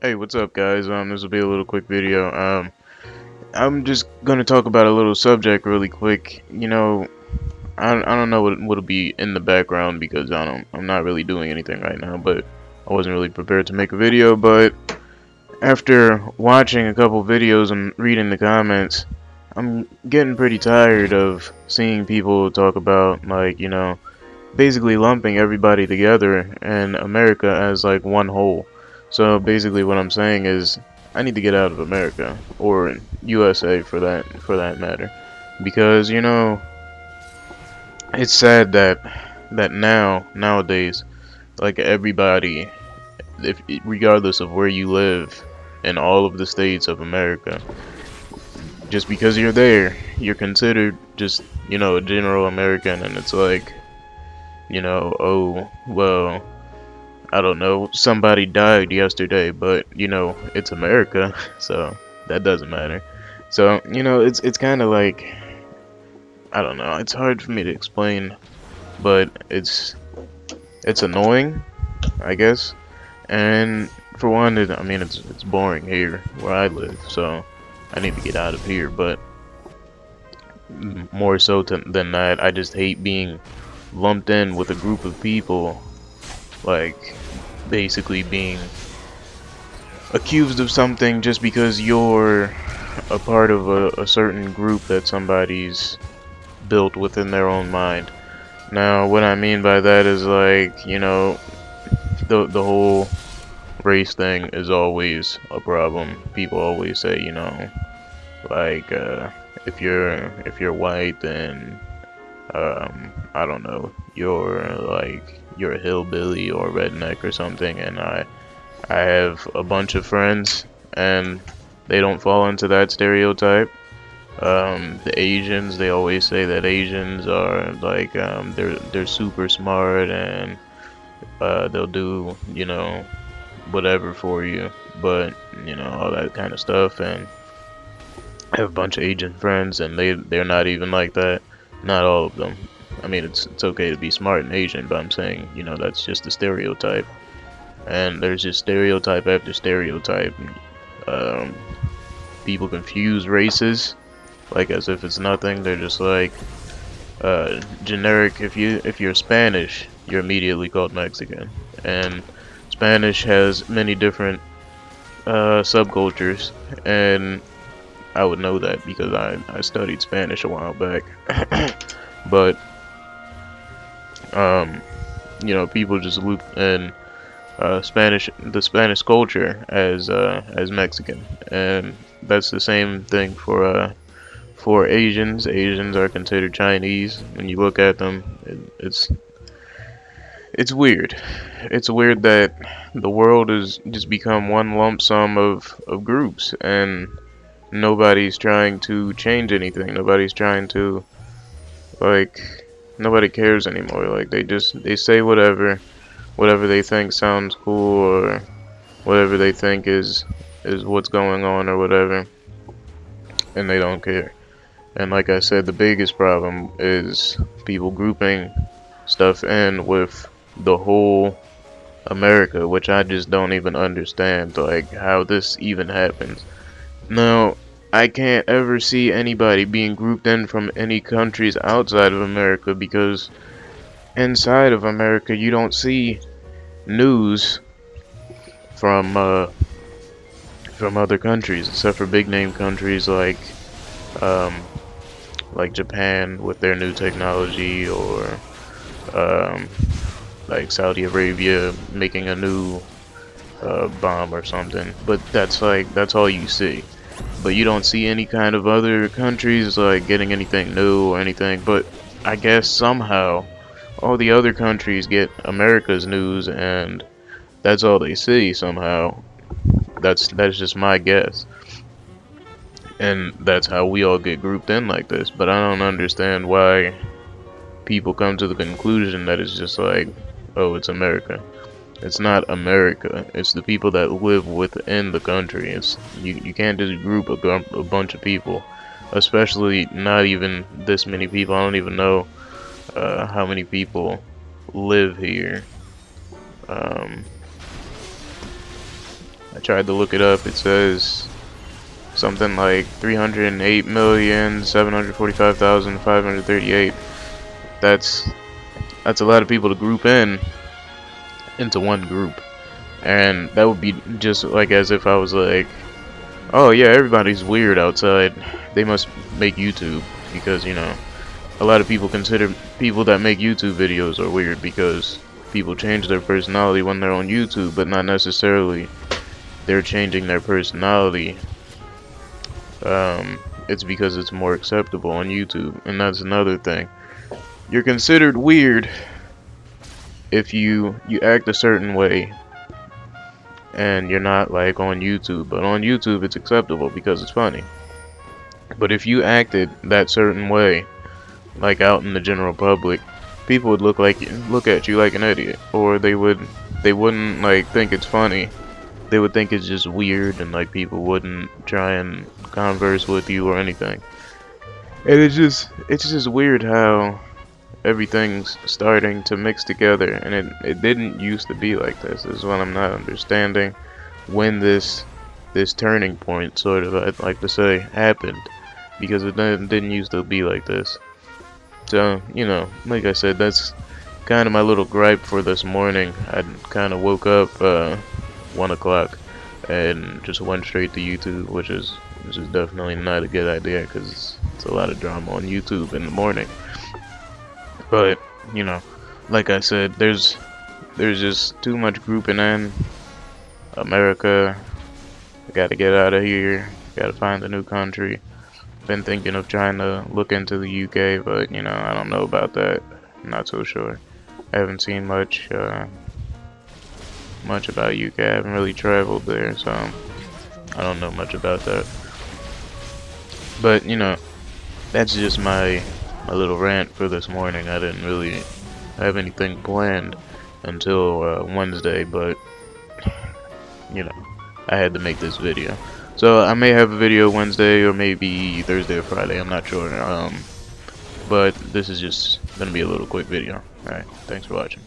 Hey, what's up, guys? This will be a little quick video. I'm just gonna talk about a little subject really quick. I don't know what'll be in the background because I'm not really doing anything right now, but I wasn't really prepared to make a video. But after watching a couple videos and reading the comments, I'm getting pretty tired of seeing people talk about basically lumping everybody together in America as like one whole. So basically what I'm saying is I need to get out of America or USA for that matter. Because it's sad that nowadays like everybody, if regardless of where you live in all of the states of America, just because you're there, you're considered just, a general American, and it's like, oh, well, I don't know, somebody died yesterday, but it's America, so that doesn't matter. So, it's kind of like, I don't know, it's hard for me to explain, but it's annoying, I guess. And for one, I mean, it's boring here where I live, so I need to get out of here. But more so than that, I just hate being lumped in with a group of people, like basically being accused of something just because you're a part of a certain group that somebody's built within their own mind. Now, what I mean by that is like, the whole race thing is always a problem. People always say, like if you're white, then I don't know, you're a hillbilly or a redneck or something. And I have a bunch of friends and they don't fall into that stereotype. The Asians, they always say that Asians are like they're super smart and they'll do whatever for you, but all that kind of stuff. And I have a bunch of Asian friends and they're not even like that. Not all of them. I mean, it's okay to be smart and Asian, but I'm saying, that's just a stereotype. And there's just stereotype after stereotype. Um, People confuse races like as if it's nothing. They're just like generic. If you're Spanish, you're immediately called Mexican. And Spanish has many different subcultures, and I would know that because I studied Spanish a while back. But people just loop in the Spanish culture as Mexican, and that's the same thing for Asians. Asians are considered Chinese. When you look at them, it's weird. It's weird that the world has just become one lump sum of groups, and nobody's trying to change anything. Nobody's trying to, like, nobody cares anymore. Like, they say whatever they think sounds cool, or whatever they think is what's going on or whatever, and they don't care. And like I said, the biggest problem is people grouping stuff in with the whole America, which I just don't even understand, like, how this even happens. Now, I can't ever see anybody being grouped in from any countries outside of America, because inside of America you don't see news from other countries except for big name countries um, like Japan with their new technology, or like Saudi Arabia making a new bomb or something. But that's all you see. But you don't see any kind of other countries like getting anything new or anything. But I guess somehow all the other countries get America's news, and that's all they see somehow. That's just my guess. And that's how we all get grouped in like this. But I don't understand why people come to the conclusion that it's just like, oh, it's America. It's not America. It's the people that live within the country. It's you can't just group a bunch of people, especially not even this many people. I don't even know how many people live here. Um, I tried to look it up. It says something like 308,745,538. That's a lot of people to group into one group, and that would be just like as if I was like, oh yeah, everybody's weird outside, they must make YouTube, because you know, a lot of people consider people that make YouTube videos are weird because people change their personality when they're on YouTube, but not necessarily they're changing their personality. It's because it's more acceptable on YouTube, and that's another thing. You're considered weird if you act a certain way and you're not like on YouTube, but on YouTube it's acceptable because it's funny. But if you acted that certain way, like out in the general public, people would look at you like an idiot, or they wouldn't like think it's funny. They would think it's just weird, and like people wouldn't try and converse with you or anything. And it's just weird how everything's starting to mix together, and it didn't used to be like this. This is what I'm not understanding, when this turning point, sort of, I'd like to say, happened, because it didn't used to be like this. So, you know, like I said, that's kind of my little gripe for this morning. I kind of woke up 1 o'clock and just went straight to YouTube, which is definitely not a good idea, because it's a lot of drama on YouTube in the morning. But, you know, like I said, there's just too much grouping in. America, I gotta get out of here, gotta find a new country. Been thinking of trying to look into the UK, but, you know, I don't know about that. I'm not so sure. I haven't seen much about UK. I haven't really traveled there, so I don't know much about that. But, you know, that's just my little rant for this morning. I didn't really have anything planned until Wednesday, but you know, I had to make this video. So I may have a video Wednesday, or maybe Thursday or Friday, I'm not sure. But this is just gonna be a little quick video. Alright, thanks for watching.